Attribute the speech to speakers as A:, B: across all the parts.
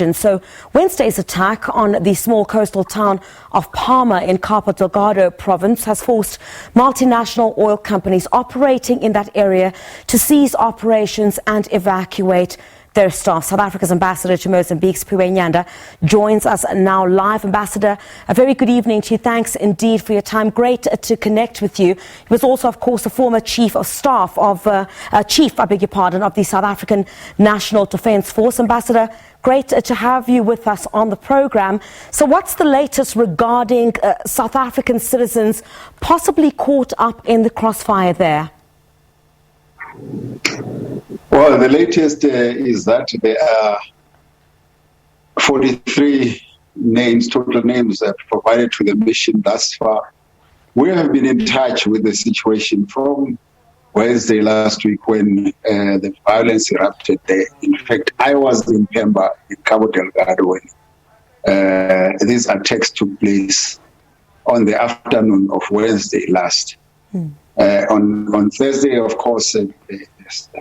A: So Wednesday's attack on the small coastal town of Palma in Capo Delgaodo Province has forced multinational oil companies operating in that area to cease operations and evacuate their staff. South Africa's ambassador to Mozambique, Siphiwe Nyanda, joins us now live. Ambassador, a very good evening to you. Thanks indeed for your time. Great to connect with you. He was also, of course, the former chief of staff of of the South African National Defence Force. Ambassador, great to have you with us on the program. So what's the latest regarding South African citizens possibly caught up in the crossfire there?
B: Well, the latest is that there are 43 total names provided to the mission thus far. We have been in touch with the situation from Wednesday last week when the violence erupted there. In fact, I was in Pemba, in Capo Delgaodo, when these attacks took place on the afternoon of Wednesday last. On Thursday, of course,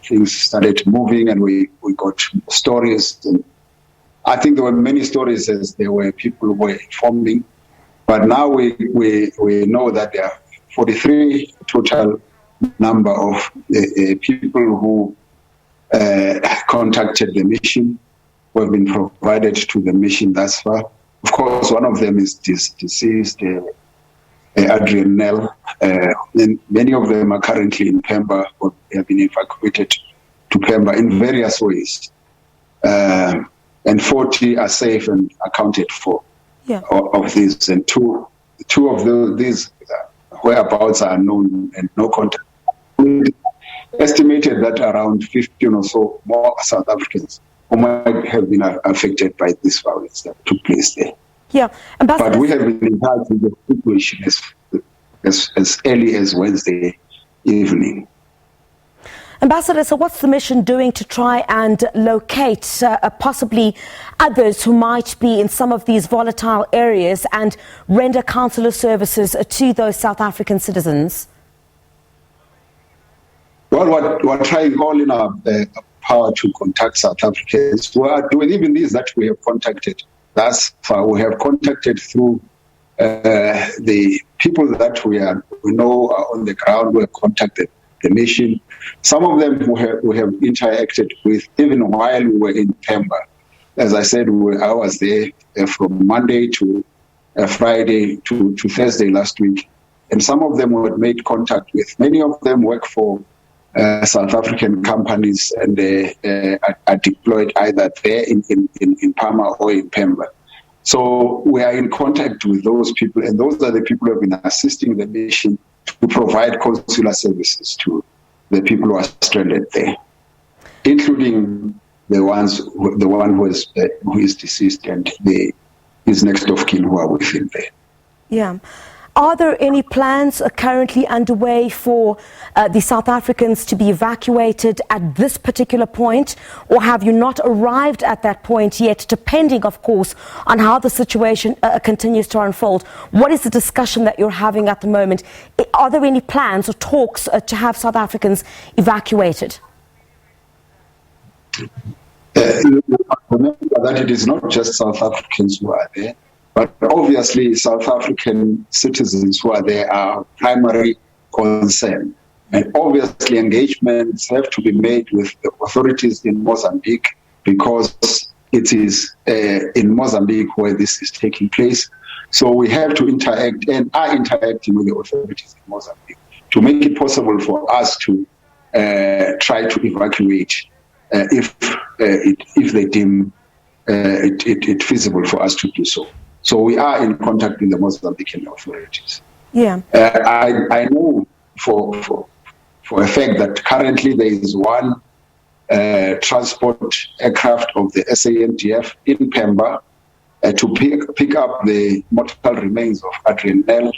B: things started moving and we got stories. And I think there were many stories as there were people who were informing. But now we know that there are 43 total number of people who contacted the mission, who have been provided to the mission thus far. Of course, one of them is deceased, Adrian Nell, and many of them are currently in Pemba or have been evacuated to Pemba in various ways. And 40 are safe and accounted for of these. And two of these whereabouts are unknown and no contact. We estimated that around 15 or so more South Africans who might have been affected by this violence that took place there.
A: Yeah, Ambassador.
B: But we have been in touch with the situation as early as Wednesday evening.
A: Ambassador, so what's the mission doing to try and locate possibly others who might be in some of these volatile areas and render consular services to those South African citizens?
B: Well, we're trying all in our power to contact South Africans. We are doing even these that we have contacted. Thus far, we have contacted through the people that we know are on the ground. We have contacted the mission. Some of them we have interacted with even while we were in Pemba. As I said, I was there from Monday to Friday to Thursday last week. And some of them we had made contact with. Many of them work for South African companies and they are deployed either there in Palma or in Pemba. So we are in contact with those people, and those are the people who have been assisting the mission to provide consular services to the people who are stranded there, including the one who is deceased and his next of kin who are with him there.
A: Yeah. Are there any plans currently underway for the South Africans to be evacuated at this particular point, or have you not arrived at that point yet, depending, of course, on how the situation continues to unfold? What is the discussion that you're having at the moment? Are there any plans or talks to have South Africans evacuated?
B: Remember that it is not just South Africans who are there. But obviously, South African citizens who are there are primary concern. And obviously, engagements have to be made with the authorities in Mozambique because it is in Mozambique where this is taking place. So we have to interact and are interacting with the authorities in Mozambique to make it possible for us to try to evacuate if they deem it feasible for us to do so. So we are in contact with the Mozambican authorities.
A: Yeah.
B: I know for a fact that currently there is one transport aircraft of the SANDF in Pemba to pick up the mortal remains of Adrian Nell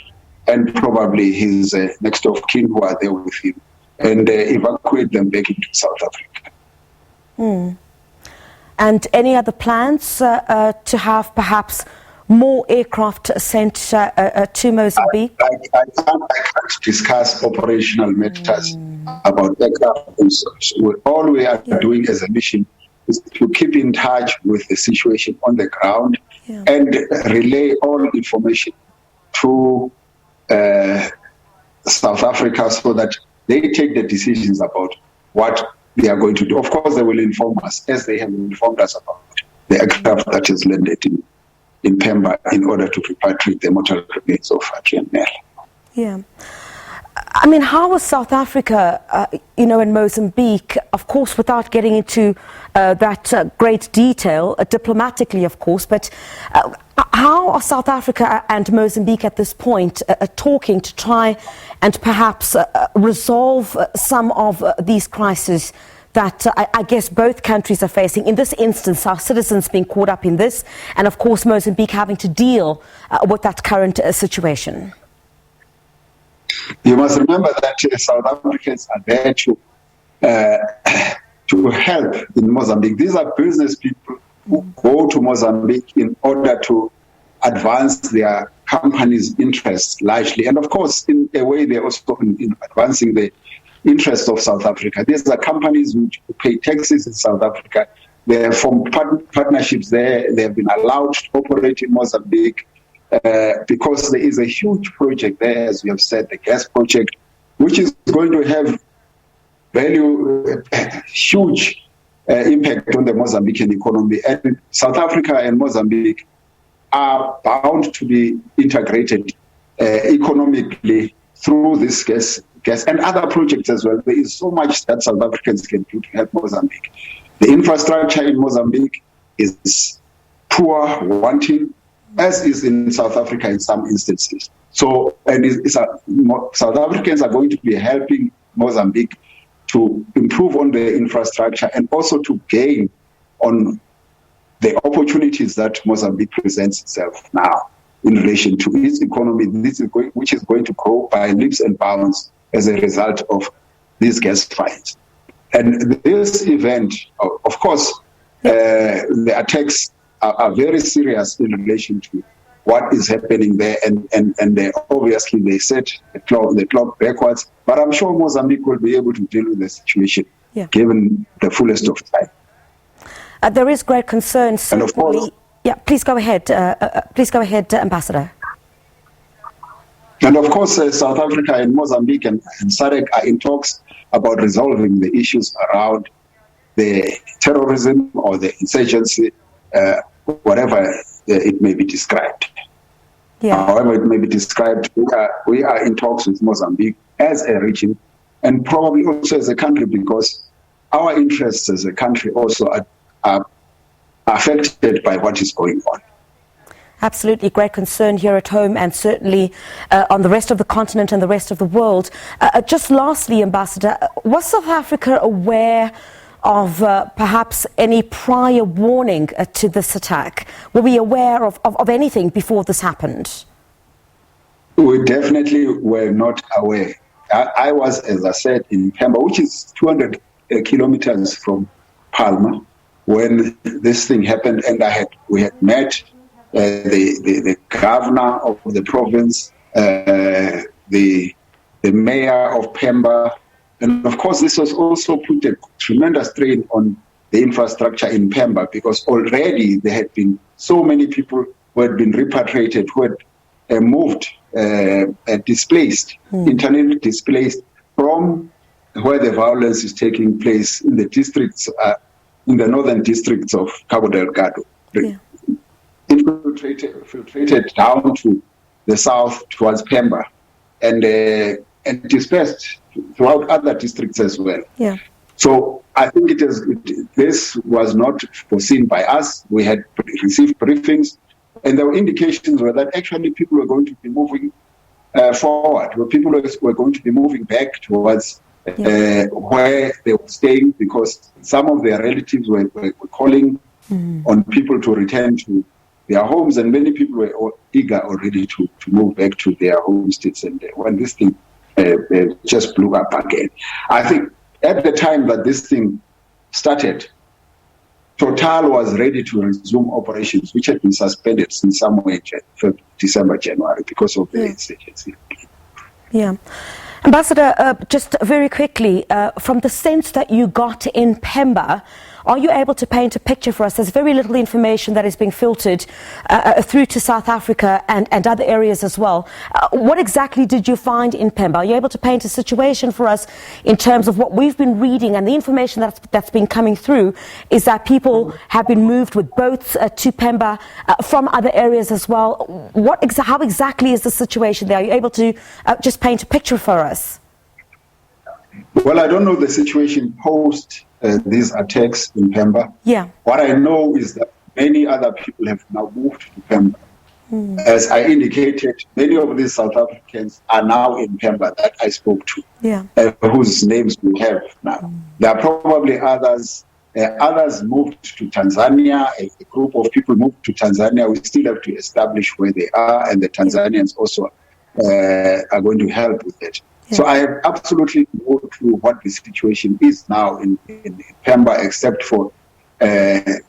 B: and probably his next of kin who are there with him and evacuate them back into South Africa.
A: And any other plans to have perhaps more aircraft sent to Mozambique?
B: I can't discuss operational matters about aircraft. All we are doing as a mission is to keep in touch with the situation on the ground and relay all information to South Africa so that they take the decisions about what they are going to do. Of course, they will inform us, as they have informed us about the aircraft that is landed in Pemba in order to repatriate the mortal remains of Adrian Nel.
A: Yeah. I mean, how was South Africa, in Mozambique, of course, without getting into that great detail, diplomatically, of course, but how are South Africa and Mozambique at this point talking to try and perhaps resolve some of these crises that I guess both countries are facing? In this instance, our citizens being caught up in this, and of course Mozambique having to deal with that current situation.
B: You must remember that South Africans are there to help in Mozambique. These are business people who go to Mozambique in order to advance their company's interests largely. And of course, in a way, they're also in advancing the interests of South Africa. These are companies which pay taxes in South Africa. They have formed partnerships there. They have been allowed to operate in Mozambique because there is a huge project there, as we have said, the gas project, which is going to have huge impact on the Mozambican economy. And South Africa and Mozambique are bound to be integrated economically through this gas and other projects as well. There is so much that South Africans can do to help Mozambique. The infrastructure in Mozambique is poor, wanting, as is in South Africa in some instances. So, South Africans are going to be helping Mozambique to improve on the infrastructure and also to gain on the opportunities that Mozambique presents itself now in relation to its economy, which is going to grow by leaps and bounds as a result of these gas finds. And this event, of course, the attacks are very serious in relation to what is happening there, and they obviously they set the clock backwards. But I'm sure Mozambique will be able to deal with the situation given the fullest of time.
A: There is great concern.
B: And of course,
A: please go ahead. Please go ahead, Ambassador.
B: And of course, South Africa and Mozambique and SADC are in talks about resolving the issues around the terrorism or the insurgency, whatever it may be described. However it may be described, we are in talks with Mozambique as a region and probably also as a country, because our interests as a country also are affected by what is going on.
A: Absolutely, great concern here at home and certainly on the rest of the continent and the rest of the world. Just lastly, Ambassador, was South Africa aware of perhaps any prior warning to this attack? Were we aware of anything before this happened?
B: We definitely were not aware. I was, as I said, in Pemba, which is 200 kilometers from Palma, when this thing happened, and we had met the governor of the province, the mayor of Pemba, and of course this was also put a tremendous strain on the infrastructure in Pemba, because already there had been so many people who had been repatriated, who had moved, displaced, internally displaced from where the violence is taking place in the districts, in the northern districts of Capo Delgaodo. Infiltrated down to the south towards Pemba, and dispersed throughout other districts as well. So I think this was not foreseen by us. We had received briefings, and there were indications that actually people were going to be moving forward, where people were going to be moving back towards where they were staying, because some of their relatives were calling on people to return to their homes, and many people were eager already to move back to their home states. And when this thing just blew up again, I think at the time that this thing started, Total was ready to resume operations, which had been suspended since somewhere December, January, because of the insurgency.
A: Ambassador, just very quickly, from the sense that you got in Pemba, Are you able to paint a picture for us? There's very little information that is being filtered through to South Africa and other areas as well. What exactly did you find in Pemba? Are you able to paint a situation for us in terms of what we've been reading and the information that's been coming through is that people have been moved with boats to Pemba from other areas as well. How exactly is the situation there? Are you able to just paint a picture for us?
B: Well, I don't know the situation post these attacks in Pemba.
A: Yeah.
B: What I know is that many other people have now moved to Pemba. As I indicated, many of these South Africans are now in Pemba that I spoke to, whose names we have now. There are probably others. Others moved to Tanzania. A group of people moved to Tanzania. We still have to establish where they are, and the Tanzanians also are going to help with it. Yeah. So I have absolutely no clue what the situation is now in Pemba, except for as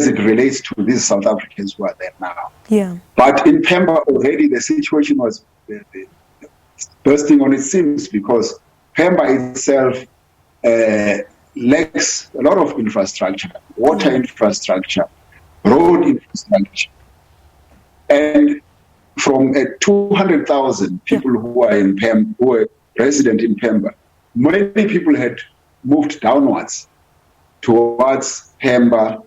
B: it relates to these South Africans who are there now. Yeah. But in Pemba already the situation was bursting on its seams because Pemba itself lacks a lot of infrastructure, water infrastructure, road infrastructure. And from 200,000 people who are in Pemba, who are resident in Pemba, many people had moved downwards towards Pemba,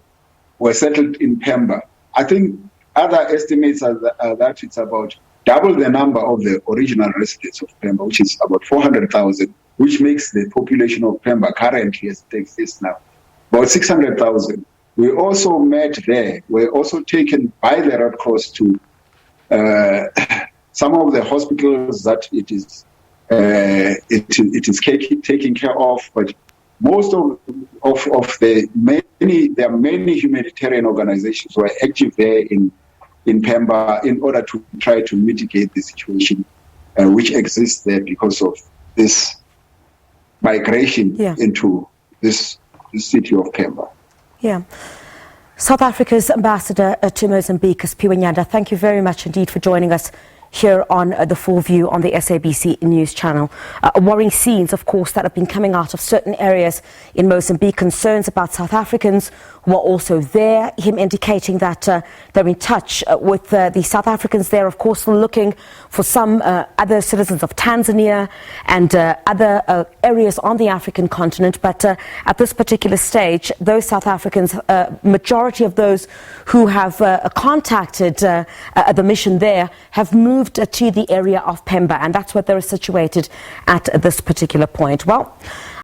B: were settled in Pemba. I think other estimates are that it's about double the number of the original residents of Pemba, which is about 400,000, which makes the population of Pemba currently, as it exists now, about 600,000. We also met there. We're also taken by the Red Cross to some of the hospitals that it is taking care of, but most of the there are many humanitarian organizations who are active there in Pemba in order to try to mitigate the situation which exists there because of this migration into this city of Pemba. Yeah.
A: South Africa's ambassador to Mozambique, Siphiwe Nyanda, thank you very much indeed for joining us here on The Full View on the SABC News channel. Worrying scenes, of course, that have been coming out of certain areas in Mozambique, concerns about South Africans who are also there, him indicating that they're in touch with the South Africans there, of course, looking for some other citizens of Tanzania and other areas on the African continent. But at this particular stage, those South Africans, majority of those who have contacted the mission there have moved to the area of Pemba, and that's where they're situated at this particular point. Well,